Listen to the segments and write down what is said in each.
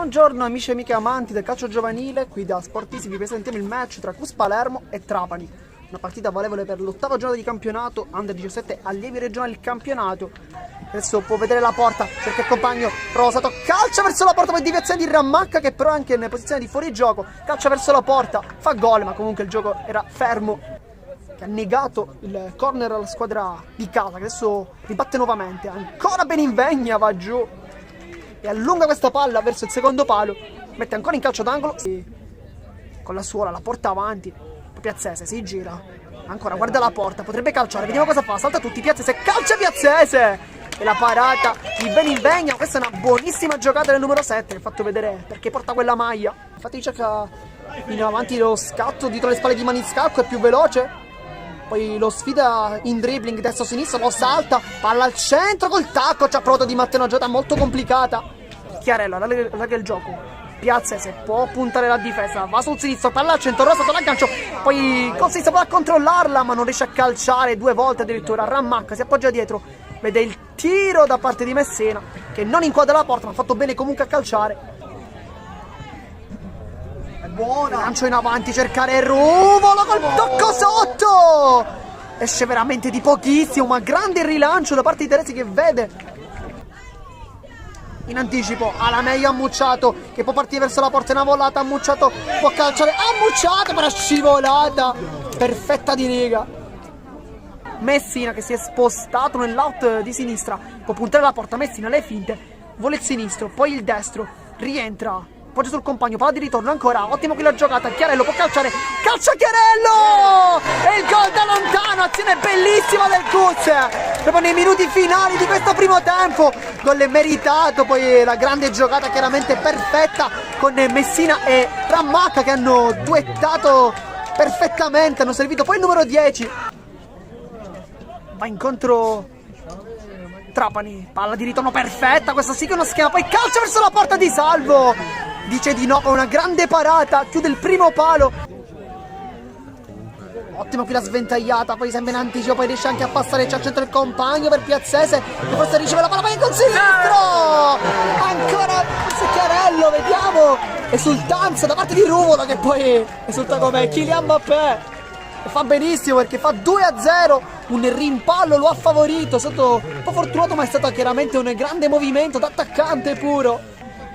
Buongiorno amici e amiche amanti del calcio giovanile, qui da Sportisi vi presentiamo il match tra Cus Palermo e Trapani. Una partita valevole per l'8ª giornata di campionato, Under 17 allievi regionali il campionato. Adesso può vedere la porta, cerca il compagno, Rosato, calcia verso la porta per deviazione di Rammacca che però è anche in posizione di fuorigioco, calcia verso la porta, fa gol ma comunque il gioco era fermo. Che ha negato il corner alla squadra di casa, che adesso ribatte nuovamente, ancora Beninvegna va giù e allunga questa palla verso il secondo palo, mette ancora in calcio d'angolo e con la suola la porta avanti. Piazzese si gira, ancora guarda la porta, potrebbe calciare, vediamo cosa fa, salta tutti, Piazzese, calcia Piazzese e la parata di Beninvegna. Questa è una buonissima giocata del numero 7 che ha fatto vedere perché porta quella maglia. Infatti cerca in avanti lo scatto dietro le spalle di Maniscalco, è più veloce, poi lo sfida in dribbling destro-sinistro, lo salta, palla al centro col tacco, ci ha provato di mettere una giocata molto complicata. Chiarella, allarga il gioco, Piazzese può puntare la difesa, va sul sinistro, palla al centro, Rosato l'aggancio, poi col sinistro va a controllarla ma non riesce a calciare due volte addirittura. Rammacca si appoggia dietro, vede il tiro da parte di Messina che non inquadra la porta ma ha fatto bene comunque a calciare. È buona, lancio in avanti, cercare Ruvolo col tocco sotto, esce veramente di pochissimo ma grande rilancio da parte di Teresi che vede in anticipo, alla meglio Ammucciato che può partire verso la porta, una volata, Ammucciato può calciare, Ammucciato per la scivolata perfetta di riga. Messina che si è spostato nell'out di sinistra, può puntare la porta, Messina le finte, vuole il sinistro, poi il destro, rientra, appoggia sul compagno, palla di ritorno ancora, ottimo qui la giocata, Chiarello può calciare, calcia Chiarello e il gol da lontano, azione bellissima del Cus proprio nei minuti finali di questo primo tempo, gol meritato, poi la grande giocata chiaramente perfetta con Messina e Rammacca che hanno duettato perfettamente, hanno servito poi il numero 10 va incontro Trapani, palla di ritorno perfetta, questa sì che è uno schema, poi calcia verso la porta di Salvo, dice di no con una grande parata, chiude il primo palo. Ottimo qui la sventagliata, poi sembra in anticipo, poi riesce anche a passare, c'è al centro il compagno per Piazzese che forse riceve la palla, poi col sinistro ancora Chiarello, vediamo esultanza da parte di Ruvolo che poi esulta come Kylian Mbappé e fa benissimo perché fa 2-0, un rimpallo lo ha favorito, è stato un po' fortunato ma è stato chiaramente un grande movimento d'attaccante puro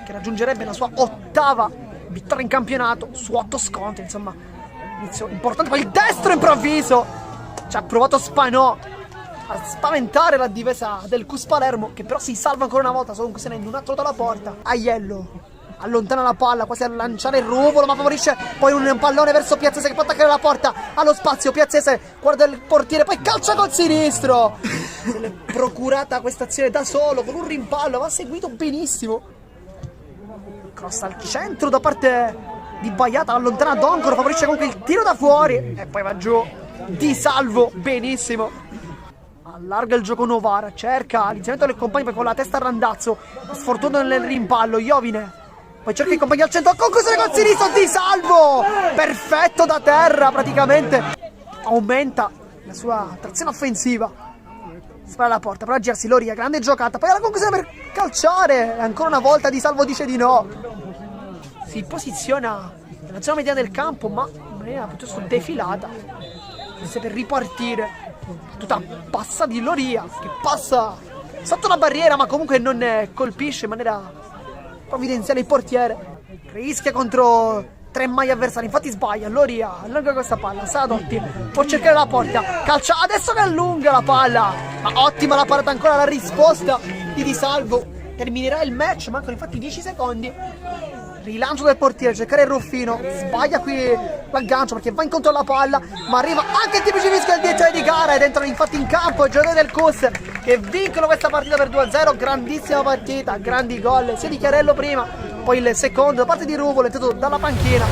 che raggiungerebbe la sua 8ª vittoria in campionato su 8 scontri, insomma inizio importante. Poi il destro improvviso, ci ha provato Spanò a spaventare la difesa del Cus Palermo che però si salva ancora una volta, solo in questione di un attimo dalla porta. Aiello allontana la palla quasi a lanciare il Ruvolo ma favorisce poi un pallone verso Piazzese che può attaccare la porta, allo spazio Piazzese guarda il portiere, poi calcia col sinistro, se l'è procurata questa azione da solo con un rimpallo, va seguito benissimo, cross al centro da parte di Baiata, allontana Doncoro, favorisce comunque il tiro da fuori e poi va giù Di Salvo benissimo, allarga il gioco Novara, cerca l'inserimento del compagno poi con la testa a Randazzo, sfortuna nel rimpallo Iovine, poi cerca il compagno al centro, conclusione col sinistro Di Salvo perfetto da terra, praticamente aumenta la sua trazione offensiva, spara la porta per la girarsi Loria, grande giocata, poi la conclusione per calciare, ancora una volta Di Salvo dice di no, si posiziona nella zona media del campo ma in maniera piuttosto defilata, forse per ripartire, tutta passa di Loria che passa sotto la barriera ma comunque non colpisce in maniera provvidenziale il portiere, rischia contro 3 maglie avversari, infatti sbaglia, Loria allunga questa palla, Sadotti può cercare la porta, calcia adesso che allunga la palla, ma ottima la parata ancora, la risposta di Salvo, terminerà il match, mancano infatti 10 secondi, rilancio del portiere, cercare il Ruffino, sbaglia qui l'aggancio perché va incontro alla palla, ma arriva anche il tipico fischio del direttore di gara ed entrano infatti in campo i giocatori del Cus che vincono questa partita per 2-0, grandissima partita, grandi gol sia di Chiarello prima, poi il secondo da parte di Ruvolo, entrato dalla panchina,